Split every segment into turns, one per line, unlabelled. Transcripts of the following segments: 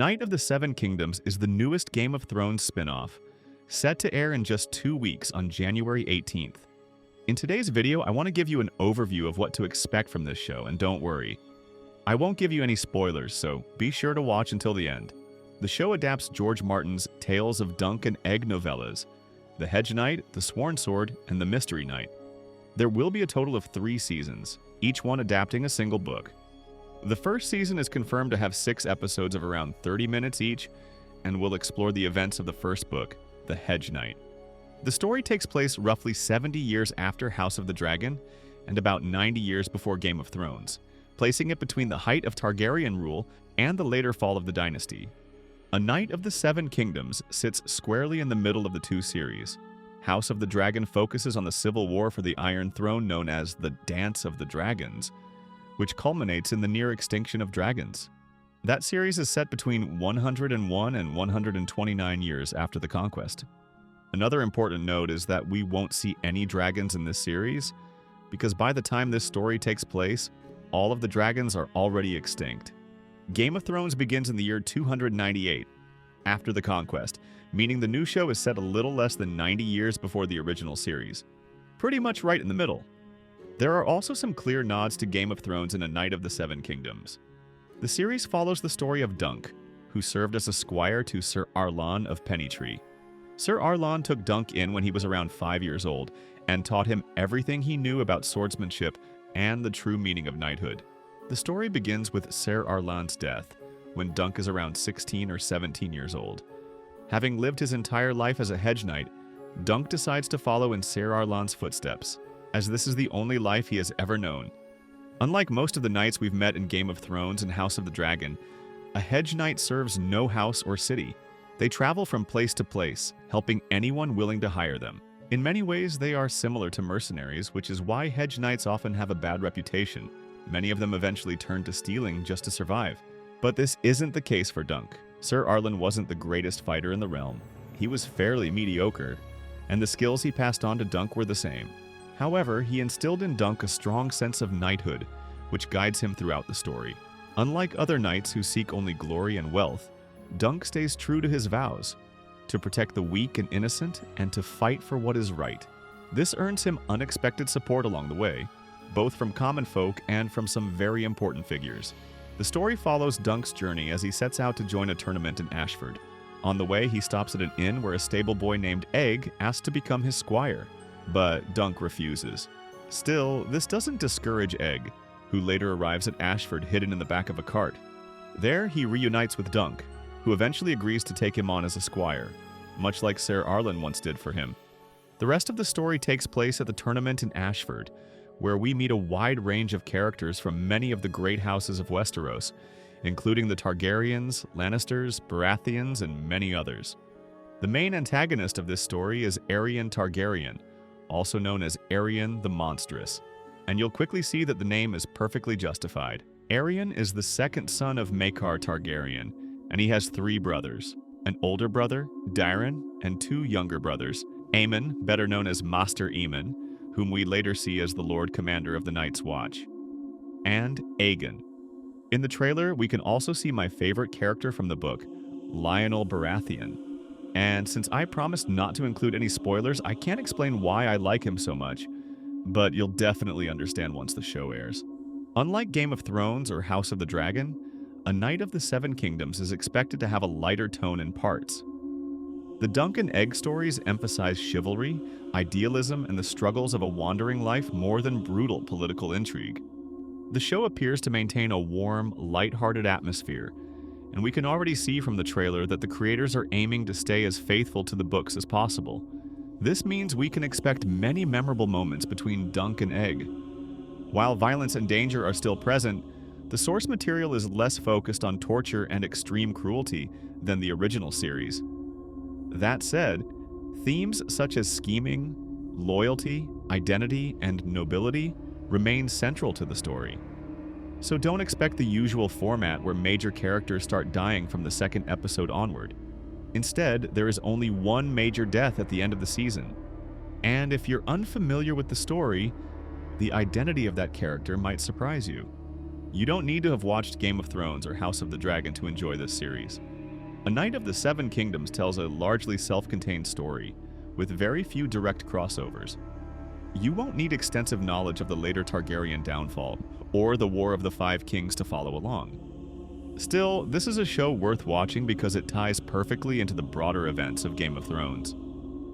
Knight of the Seven Kingdoms is the newest Game of Thrones spin-off, set to air in just 2 weeks on January 18th. In today's video, I want to give you an overview of what to expect from this show, and don't worry, I won't give you any spoilers, so be sure to watch until the end. The show adapts George Martin's Tales of Dunk and Egg novellas, The Hedge Knight, The Sworn Sword, and The Mystery Knight. There will be a total of 3 seasons, each one adapting a single book. The first season is confirmed to have 6 episodes of around 30 minutes each, and will explore the events of the first book, The Hedge Knight. The story takes place roughly 70 years after House of the Dragon, and about 90 years before Game of Thrones, placing it between the height of Targaryen rule and the later fall of the dynasty. A Knight of the Seven Kingdoms sits squarely in the middle of the 2 series. House of the Dragon focuses on the civil war for the Iron Throne known as the Dance of the Dragons, which culminates in the near extinction of dragons. That series is set between 101 and 129 years after the conquest. Another important note is that we won't see any dragons in this series, because by the time this story takes place, all of the dragons are already extinct. Game of Thrones begins in the year 298, after the conquest, meaning the new show is set a little less than 90 years before the original series. Pretty much right in the middle. There are also some clear nods to Game of Thrones in A Knight of the Seven Kingdoms. The series follows the story of Dunk, who served as a squire to Sir Arlan of Pennytree. Sir Arlan took Dunk in when he was around 5 years old and taught him everything he knew about swordsmanship and the true meaning of knighthood. The story begins with Sir Arlan's death, when Dunk is around 16 or 17 years old. Having lived his entire life as a hedge knight, Dunk decides to follow in Sir Arlan's footsteps, as this is the only life he has ever known. Unlike most of the knights we've met in Game of Thrones and House of the Dragon, a hedge knight serves no house or city. They travel from place to place, helping anyone willing to hire them. In many ways, they are similar to mercenaries, which is why hedge knights often have a bad reputation. Many of them eventually turn to stealing just to survive. But this isn't the case for Dunk. Sir Arlan wasn't the greatest fighter in the realm. He was fairly mediocre, and the skills he passed on to Dunk were the same. However, he instilled in Dunk a strong sense of knighthood, which guides him throughout the story. Unlike other knights who seek only glory and wealth, Dunk stays true to his vows, to protect the weak and innocent and to fight for what is right. This earns him unexpected support along the way, both from common folk and from some very important figures. The story follows Dunk's journey as he sets out to join a tournament in Ashford. On the way, he stops at an inn where a stable boy named Egg asks to become his squire, but Dunk refuses. Still, this doesn't discourage Egg, who later arrives at Ashford hidden in the back of a cart. There, he reunites with Dunk, who eventually agrees to take him on as a squire, much like Sir Arlan once did for him. The rest of the story takes place at the tournament in Ashford, where we meet a wide range of characters from many of the great houses of Westeros, including the Targaryens, Lannisters, Baratheons, and many others. The main antagonist of this story is Aerion Targaryen, also known as Aerion the Monstrous, and you'll quickly see that the name is perfectly justified. Aerion is the second son of Maekar Targaryen, and he has 3 brothers, an older brother, Daeron, and 2 younger brothers, Aemon, better known as Master Aemon, whom we later see as the Lord Commander of the Night's Watch, and Aegon. In the trailer, we can also see my favorite character from the book, Lyonel Baratheon. And since I promised not to include any spoilers, I can't explain why I like him so much, but you'll definitely understand once the show airs. Unlike Game of Thrones or House of the Dragon, A Knight of the Seven Kingdoms is expected to have a lighter tone in parts. The Dunk and Egg stories emphasize chivalry, idealism, and the struggles of a wandering life more than brutal political intrigue. The show appears to maintain a warm, light-hearted atmosphere, and we can already see from the trailer that the creators are aiming to stay as faithful to the books as possible. This means we can expect many memorable moments between Dunk and Egg. While violence and danger are still present, the source material is less focused on torture and extreme cruelty than the original series. That said, themes such as scheming, loyalty, identity, and nobility remain central to the story. So don't expect the usual format where major characters start dying from the second episode onward. Instead, there is only one major death at the end of the season. And if you're unfamiliar with the story, the identity of that character might surprise you. You don't need to have watched Game of Thrones or House of the Dragon to enjoy this series. A Knight of the Seven Kingdoms tells a largely self-contained story, with very few direct crossovers. You won't need extensive knowledge of the later Targaryen downfall, or the War of the Five Kings to follow along. Still, this is a show worth watching because it ties perfectly into the broader events of Game of Thrones.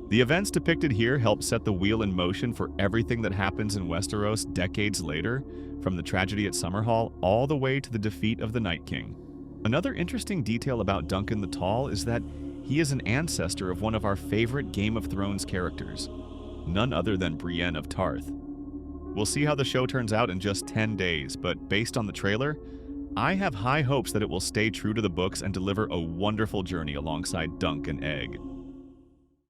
The events depicted here help set the wheel in motion for everything that happens in Westeros decades later, from the tragedy at Summerhall all the way to the defeat of the Night King. Another interesting detail about Duncan the Tall is that he is an ancestor of one of our favorite Game of Thrones characters, none other than Brienne of Tarth. We'll see how the show turns out in just 10 days, but based on the trailer, I have high hopes that it will stay true to the books and deliver a wonderful journey alongside Dunk and Egg.